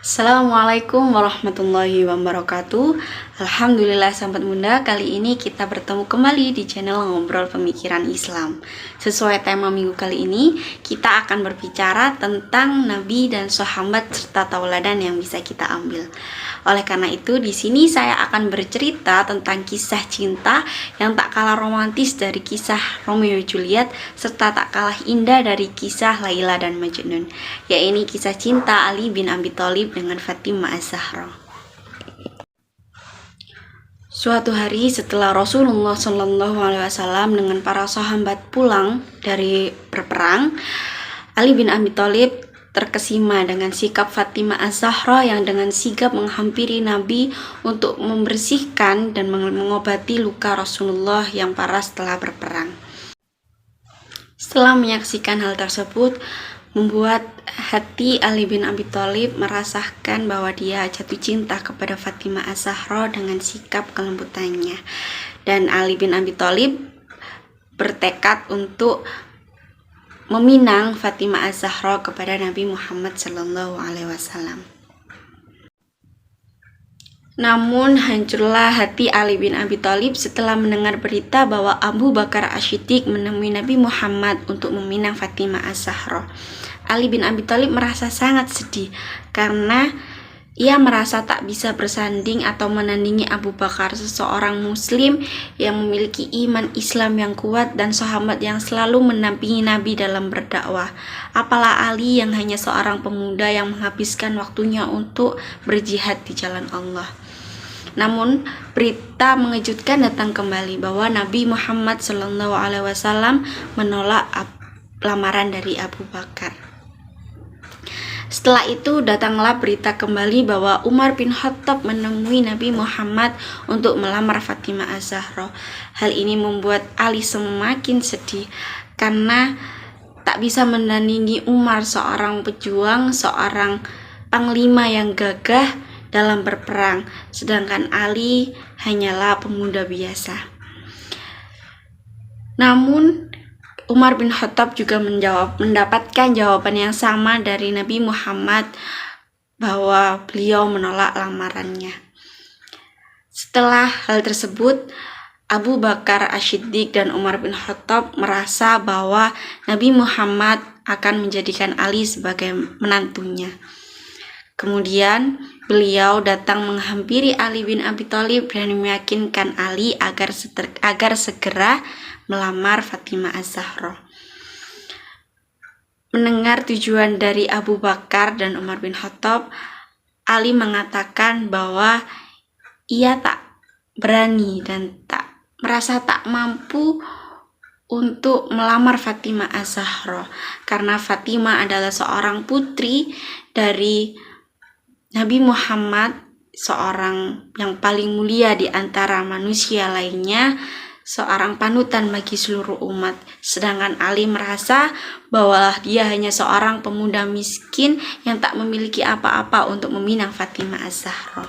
Assalamualaikum warahmatullahi wabarakatuh. Alhamdulillah sahabat Bunda, kali ini kita bertemu kembali di channel Ngobrol Pemikiran Islam. Sesuai tema minggu kali ini, kita akan berbicara tentang nabi dan sahabat serta tauladan yang bisa kita ambil. Oleh karena itu, di sini saya akan bercerita tentang kisah cinta yang tak kalah romantis dari kisah Romeo Juliet serta tak kalah indah dari kisah Laila dan Majnun, yaitu kisah cinta Ali bin Abi Thalib dengan Fatimah Az-Zahra. Suatu hari setelah Rasulullah SAW dengan para sahabat pulang dari berperang, Ali bin Abi Thalib terkesima dengan sikap Fatimah Az-Zahra yang dengan sigap menghampiri Nabi untuk membersihkan dan mengobati luka Rasulullah yang parah setelah berperang. Setelah menyaksikan hal tersebut, membuat hati Ali bin Abi Thalib merasakan bahwa dia jatuh cinta kepada Fatimah Az-Zahra dengan sikap kelembutannya. Dan Ali bin Abi Thalib bertekad untuk meminang Fatimah Az-Zahra kepada Nabi Muhammad SAW. Namun hancurlah hati Ali bin Abi Thalib setelah mendengar berita bahwa Abu Bakar As-Siddiq menemui Nabi Muhammad untuk meminang Fatimah Az-Zahra. Ali bin Abi Thalib merasa sangat sedih karena ia merasa tak bisa bersanding atau menandingi Abu Bakar, seseorang muslim yang memiliki iman Islam yang kuat dan sahabat yang selalu mendampingi Nabi dalam berdakwah. Apalah Ali yang hanya seorang pemuda yang menghabiskan waktunya untuk berjihad di jalan Allah. Namun berita mengejutkan datang kembali bahwa Nabi Muhammad SAW menolak lamaran dari Abu Bakar. Setelah itu datanglah berita kembali bahwa Umar bin Khattab menemui Nabi Muhammad untuk melamar Fatimah Az-Zahra. Hal ini membuat Ali semakin sedih karena tak bisa menandingi Umar, seorang pejuang, seorang panglima yang gagah dalam berperang, sedangkan Ali hanyalah pemuda biasa. Namun Umar bin Khattab juga mendapatkan jawaban yang sama dari Nabi Muhammad bahwa beliau menolak lamarannya. Setelah hal tersebut, Abu Bakar As-Siddiq dan Umar bin Khattab merasa bahwa Nabi Muhammad akan menjadikan Ali sebagai menantunya. Kemudian beliau datang menghampiri Ali bin Abi Thalib dan meyakinkan Ali agar segera melamar Fatimah Az-Zahra. Mendengar tujuan dari Abu Bakar dan Umar bin Khattab, Ali mengatakan bahwa ia tak berani dan merasa tak mampu untuk melamar Fatimah Az-Zahra karena Fatimah adalah seorang putri dari Nabi Muhammad, seorang yang paling mulia di antara manusia lainnya, seorang panutan bagi seluruh umat. Sedangkan Ali merasa bahwa dia hanya seorang pemuda miskin yang tak memiliki apa-apa untuk meminang Fatimah Az-Zahra.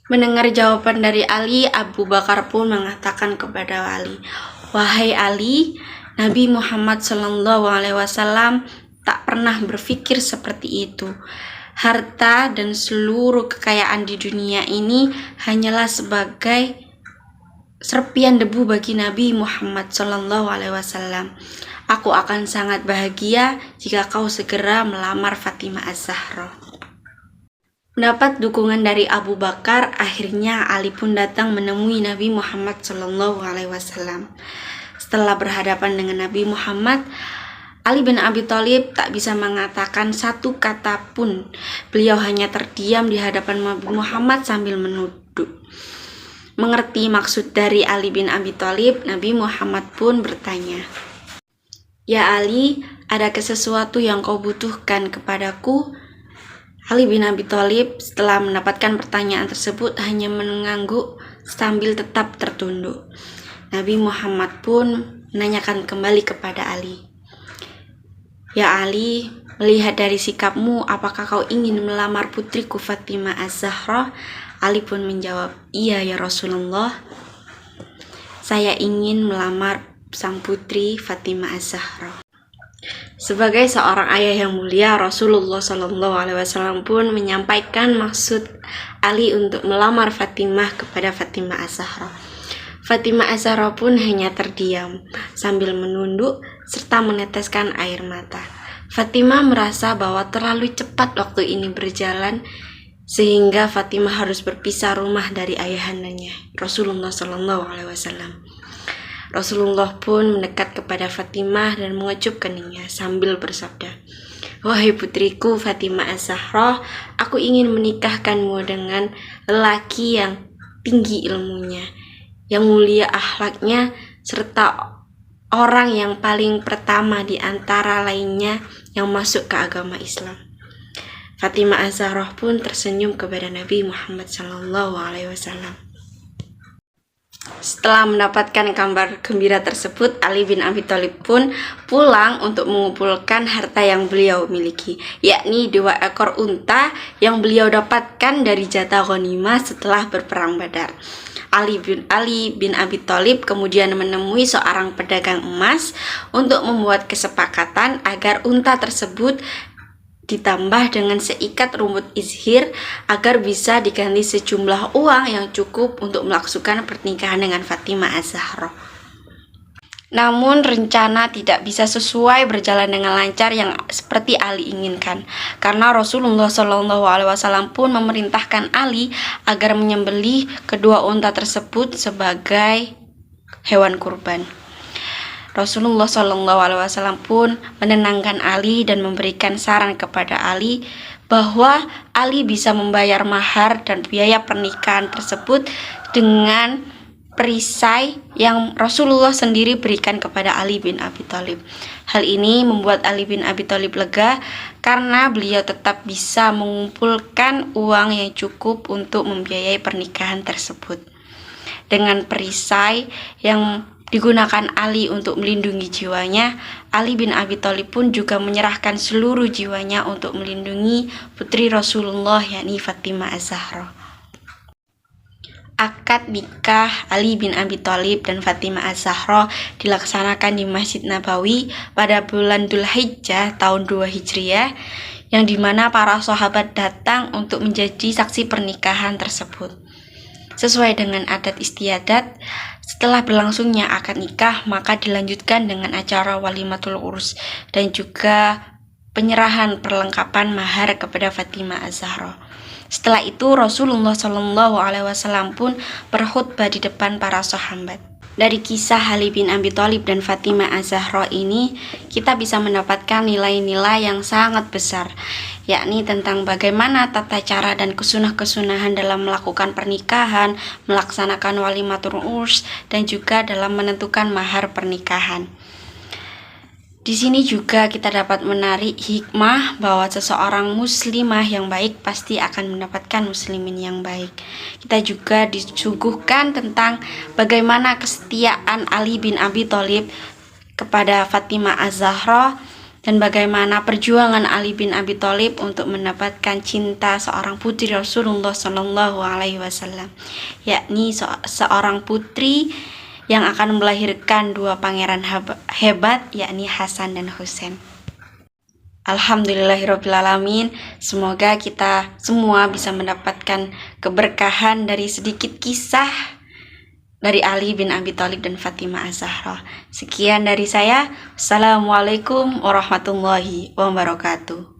Mendengar jawaban dari Ali, Abu Bakar pun mengatakan kepada Ali, "Wahai Ali, Nabi Muhammad SAW tak pernah berpikir seperti itu. Harta dan seluruh kekayaan di dunia ini hanyalah sebagai serpian debu bagi Nabi Muhammad SAW. Aku akan sangat bahagia jika kau segera melamar Fatimah Az-Zahra." Mendapat dukungan dari Abu Bakar, akhirnya Ali pun datang menemui Nabi Muhammad SAW. Setelah berhadapan dengan Nabi Muhammad, Ali bin Abi Thalib tak bisa mengatakan satu kata pun. Beliau hanya terdiam di hadapan Nabi Muhammad sambil menunduk. Mengerti maksud dari Ali bin Abi Thalib, Nabi Muhammad pun bertanya, "Ya Ali, adakah sesuatu yang kau butuhkan kepadaku?" Ali bin Abi Thalib setelah mendapatkan pertanyaan tersebut hanya mengangguk sambil tetap tertunduk. Nabi Muhammad pun menanyakan kembali kepada Ali, "Ya Ali, melihat dari sikapmu, apakah kau ingin melamar putriku Fatimah Az-Zahra?" Ali pun menjawab, "Iya ya Rasulullah, saya ingin melamar sang putri Fatimah Az-Zahra." Sebagai seorang ayah yang mulia, Rasulullah SAW pun menyampaikan maksud Ali untuk melamar Fatimah kepada Fatimah Az-Zahra. Fatimah Az-Zahra pun hanya terdiam sambil menunduk serta meneteskan air mata. Fatimah merasa bahwa terlalu cepat waktu ini berjalan sehingga Fatimah harus berpisah rumah dari ayahandanya, Rasulullah SAW. Rasulullah pun mendekat kepada Fatimah dan mengecup keningnya sambil bersabda, "Wahai putriku Fatimah Az-Zahra, aku ingin menikahkanmu dengan lelaki yang tinggi ilmunya, yang mulia akhlaknya, serta orang yang paling pertama di antara lainnya yang masuk ke agama Islam." Fatimah Az-Zahra pun tersenyum kepada Nabi Muhammad SAW. Setelah mendapatkan kabar gembira tersebut, Ali bin Abi Thalib pun pulang untuk mengumpulkan harta yang beliau miliki, yakni 2 ekor unta yang beliau dapatkan dari jatah ghanimah setelah berperang Badar. Ali bin Abi Thalib kemudian menemui seorang pedagang emas untuk membuat kesepakatan agar unta tersebut ditambah dengan seikat rumput izhir agar bisa diganti sejumlah uang yang cukup untuk melangsungkan pernikahan dengan Fatimah Az-Zahra. Namun rencana tidak bisa sesuai berjalan dengan lancar yang seperti Ali inginkan, karena Rasulullah SAW pun memerintahkan Ali agar menyembelih kedua unta tersebut sebagai hewan kurban. Rasulullah SAW pun menenangkan Ali dan memberikan saran kepada Ali bahwa Ali bisa membayar mahar dan biaya pernikahan tersebut dengan perisai yang Rasulullah sendiri berikan kepada Ali bin Abi Thalib. Hal ini membuat Ali bin Abi Thalib lega karena beliau tetap bisa mengumpulkan uang yang cukup untuk membiayai pernikahan tersebut. Dengan perisai yang digunakan Ali untuk melindungi jiwanya, Ali bin Abi Thalib pun juga menyerahkan seluruh jiwanya untuk melindungi putri Rasulullah, yakni Fatimah Az-Zahra. Akad nikah Ali bin Abi Thalib dan Fatimah Az-Zahra dilaksanakan di Masjid Nabawi pada bulan Dzulhijjah tahun 2 Hijriah, yang dimana para sahabat datang untuk menjadi saksi pernikahan tersebut. Sesuai dengan adat istiadat, setelah berlangsungnya akad nikah, maka dilanjutkan dengan acara walimatul urus dan juga penyerahan perlengkapan mahar kepada Fatimah Az-Zahra. Setelah itu Rasulullah SAW pun berkhutbah di depan para sahabat. Dari kisah Ali bin Abi Thalib dan Fatimah Az-Zahra ini, kita bisa mendapatkan nilai-nilai yang sangat besar, yakni tentang bagaimana tata cara dan kesunah-kesunahan dalam melakukan pernikahan, melaksanakan walimatul urs, dan juga dalam menentukan mahar pernikahan. Di sini juga kita dapat menarik hikmah bahwa seseorang muslimah yang baik pasti akan mendapatkan muslimin yang baik. Kita juga disuguhkan tentang bagaimana kesetiaan Ali bin Abi Thalib kepada Fatimah Az-Zahra dan bagaimana perjuangan Ali bin Abi Thalib untuk mendapatkan cinta seorang putri Rasulullah SAW, yakni seorang putri yang akan melahirkan 2 pangeran hebat, yakni Hasan dan Husain. Alhamdulillahirrabbilalamin. Semoga kita semua bisa mendapatkan keberkahan dari sedikit kisah dari Ali bin Abi Thalib dan Fatimah Az-Zahra. Sekian dari saya. Assalamualaikum warahmatullahi wabarakatuh.